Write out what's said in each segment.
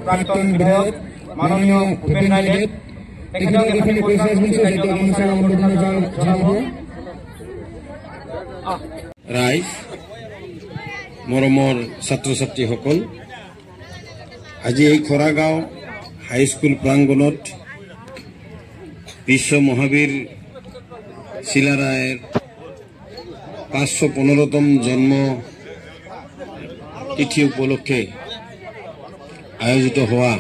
প্ৰাক্তন বিধায়ক মাননীয় ভূপেন ৰায়দেৱ তেখেতক এখন ৰাইজ মৰমৰ ছাত্ৰ ছাত্ৰীসকল আজি এই খৰাগাঁও হাইস্কুল প্ৰাংগণত বিশ্ব মহাবীৰ চিলাৰায়ৰ 515তম জন্ম তিথি উপলক্ষে আয়োজিত হোৱা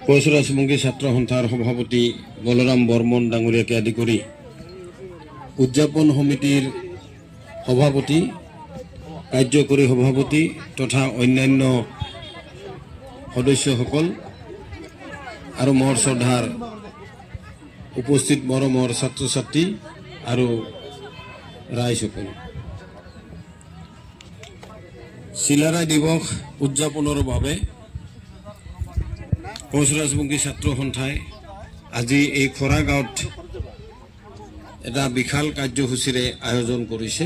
কোচ ৰাজবংশী ছাত্ৰ সন্থাৰ সভাপতি বলৰাম বৰ্মন ডাঙৰীয়াকে আদি কৰি উদযাপন সমিতিৰ সভাপতি কাৰ্যকৰী সভাপতি তথা অন্যান্য সদস্যসকল আৰু মোৰ শ্ৰদ্ধাৰ উপস্থিত মৰমৰ ছাত্ৰ ছাত্ৰী আৰু ৰাইজসকল চিলাৰায় দিৱস উদযাপনৰ বাবে কোচ ৰাজবংশী ছাত্ৰ সন্থাই আজি এই খৰাগাঁৱত এটা বিশাল কাৰ্যসূচীৰে আয়োজন কৰিছে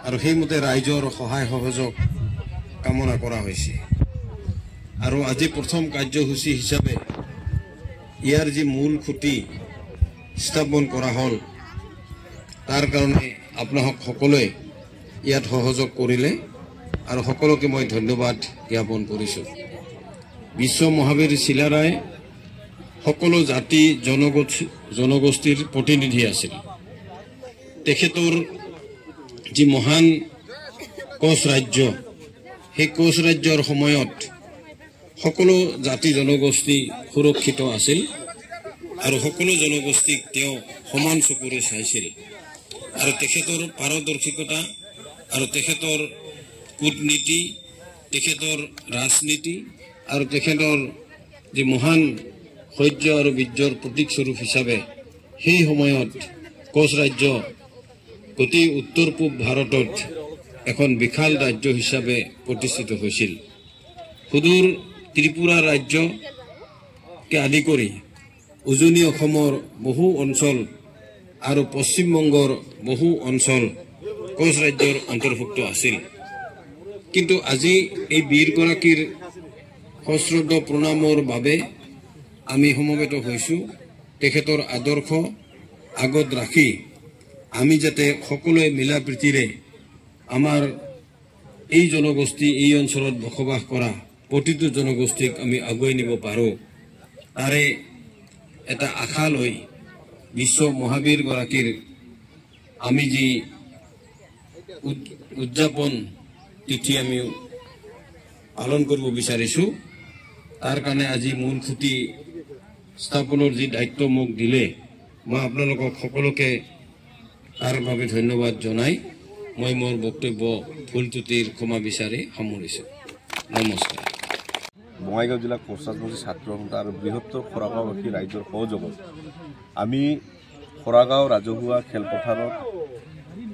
আৰু সেইমতে ৰাইজৰ সহায় সহযোগ কামনা কৰা হৈছে আৰু আজি প্ৰথম কাৰ্যসূচী হিচাপে ইয়াৰ যি মূল খুঁটি স্থাপন কৰা হ'ল তাৰ কাৰণে আপোনালোক সকলোৱে ইয়াত সহযোগ কৰিলে আৰু সকলোকে মই ধন্যবাদ জ্ঞাপন কৰিছোঁ বিশ্ব মহাবীৰ চিলাৰায় সকলো জাতি জনগোষ্ঠীৰ প্ৰতিনিধি আছিল তেখেতৰ যি মহান কোচ ৰাজ্য সেই কোচ ৰাজ্যৰ সময়ত সকলো জাতি জনগোষ্ঠী সুৰক্ষিত আছিল আৰু সকলো জনগোষ্ঠীক তেওঁ সমান চকুৰে চাইছিল আৰু তেখেতৰ পাৰদৰ্শিকতা আৰু তেখেতৰ কূটনীতি তেখেতৰ ৰাজনীতি আৰু তেখেতৰ যি মহান শৌৰ্য আৰু বীৰ্যৰ প্ৰতীকস্বৰূপ হিচাপে সেই সময়ত কোচ ৰাজ্য গোটেই উত্তৰ পূব ভাৰতত এখন বিশাল ৰাজ্য হিচাপে প্ৰতিষ্ঠিত হৈছিল সুদূৰ ত্ৰিপুৰা ৰাজ্যকে আদি কৰি উজনি অসমৰ বহু অঞ্চল আৰু পশ্চিমবংগৰ বহু অঞ্চল কোচ ৰাজ্যৰ অন্তৰ্ভুক্ত আছিল কিন্তু আজি এই বীৰগৰাকীৰ সশ্ৰদ্ধ প্ৰণামৰ বাবে আমি সমবেত হৈছোঁ তেখেতৰ আদৰ্শ আগত ৰাখি আমি যাতে সকলোৱে মিলা প্ৰীতিৰে আমাৰ এই জনগোষ্ঠী এই অঞ্চলত বসবাস কৰা প্ৰতিটো জনগোষ্ঠীক আমি আগুৱাই নিব পাৰোঁ তাৰে এটা আশা লৈ বিশ্ব মহাবীৰ গৰাকীৰ আমি যি উদযাপন তিথি আমি পালন কৰিব বিচাৰিছোঁ তাৰ কাৰণে আজি মূল খুঁটি স্থাপনৰ যি দায়িত্ব মোক দিলে মই আপোনালোকক সকলোকে তাৰ বাবে ধন্যবাদ জনাই মই মোৰ বক্তব্য ভুল ত্ৰুটিৰ ক্ষমা বিচাৰি সামৰিছোঁ নমস্কাৰ বঙাইগাঁও জিলা কোচ ৰাজবংশী ছাত্ৰ সন্থা আৰু বৃহত্তৰ খৰাগাঁওবাসী ৰাইজৰ সহযোগত আমি খৰাগাঁও ৰাজহুৱা খেলপথাৰত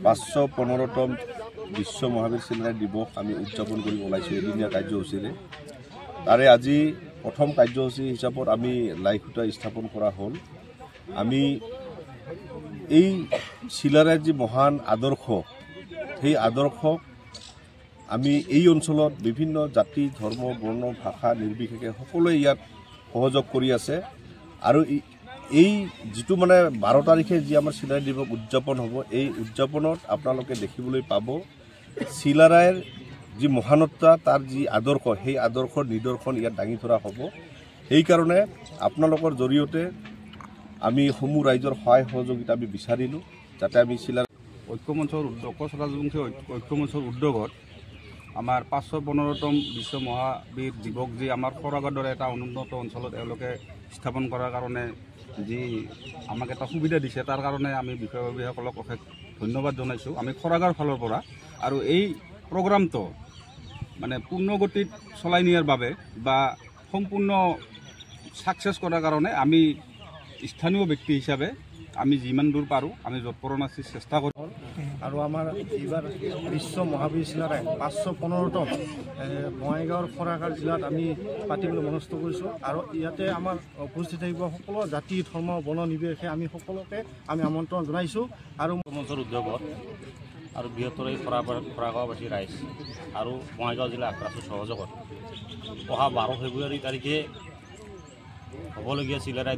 515তম বিশ্ব মহাবীৰ চিলাৰায় দিৱস আমি উদযাপন কৰিব ওলাইছোঁ এদিনীয়া কাৰ্যসূচীৰে তাৰে আজি প্ৰথম কাৰ্যসূচী হিচাপত আমি লাইখুটা স্থাপন কৰা হ'ল আমি এই চিলাৰায়ৰ যি মহান আদৰ্শ সেই আদৰ্শক আমি এই অঞ্চলত বিভিন্ন জাতি ধৰ্ম বৰ্ণ ভাষা নিৰ্বিশেষে সকলোৱে ইয়াত সহযোগ কৰি আছে আৰু এই যিটো মানে 12 তাৰিখে যি আমাৰ চিলাৰায় দিৱস উদযাপন হ'ব এই উদযাপনত আপোনালোকে দেখিবলৈ পাব চিলাৰায়ৰ যি মহানতা তাৰ যি আদৰ্শ সেই আদৰ্শৰ নিদৰ্শন ইয়াত দাঙি ধৰা হ'ব সেইকাৰণে আপোনালোকৰ জৰিয়তে আমি সমূহ ৰাইজৰ সহায় সহযোগিতা আমি বিচাৰিলোঁ যাতে আমি চিলাৰায় ঐক্যমঞ্চৰ কোচ ৰাজবংশী ঐক্যমঞ্চৰ উদ্যোগত আমাৰ 515তম বিশ্ব মহাবীৰ দিৱস যি আমাৰ খৰাগাঁৱৰ দৰে এটা অনুন্নত অঞ্চলত এওঁলোকে স্থাপন কৰাৰ কাৰণে যি আমাক এটা সুবিধা দিছে তাৰ কাৰণে আমি বিষয়ববীয়াসকলক অশেষ ধন্যবাদ জনাইছোঁ আমি খৰাগাঁৱৰ ফালৰ পৰা আৰু এই প্ৰগ্ৰামটো মানে পূৰ্ণগতিত চলাই নিয়াৰ বাবে বা সম্পূৰ্ণ সাকসেছ কৰাৰ কাৰণে আমি স্থানীয় ব্যক্তি হিচাপে আমি যিমান দূৰ পাৰোঁ আমি যৎপৰোনাস্তি চেষ্টা কৰোঁ আৰু আমাৰ এইবাৰ বিশ্ব মহাবীৰ চিলাৰায় 515তম বঙাইগাঁৱৰ খৰাগাঁও জিলাত আমি পাতিবলৈ মনস্থ কৰিছোঁ আৰু ইয়াতে আমাৰ উপস্থিত থাকিব সকলো জাতি ধৰ্ম বৰ্ণ নিৰ্বিশেষে আমি সকলোকে আমি আমন্ত্ৰণ জনাইছোঁ আৰু মঞ্চৰ উদ্যোগত আৰু বৃহত্তৰ এই খৰাগাঁওবাসী ৰাইজ আৰু বঙাইগাঁও জিলা আক্ৰাসৰ সহযোগত অহা 12 ফেব্ৰুৱাৰী তাৰিখে হ'বলগীয়া চিলাৰায়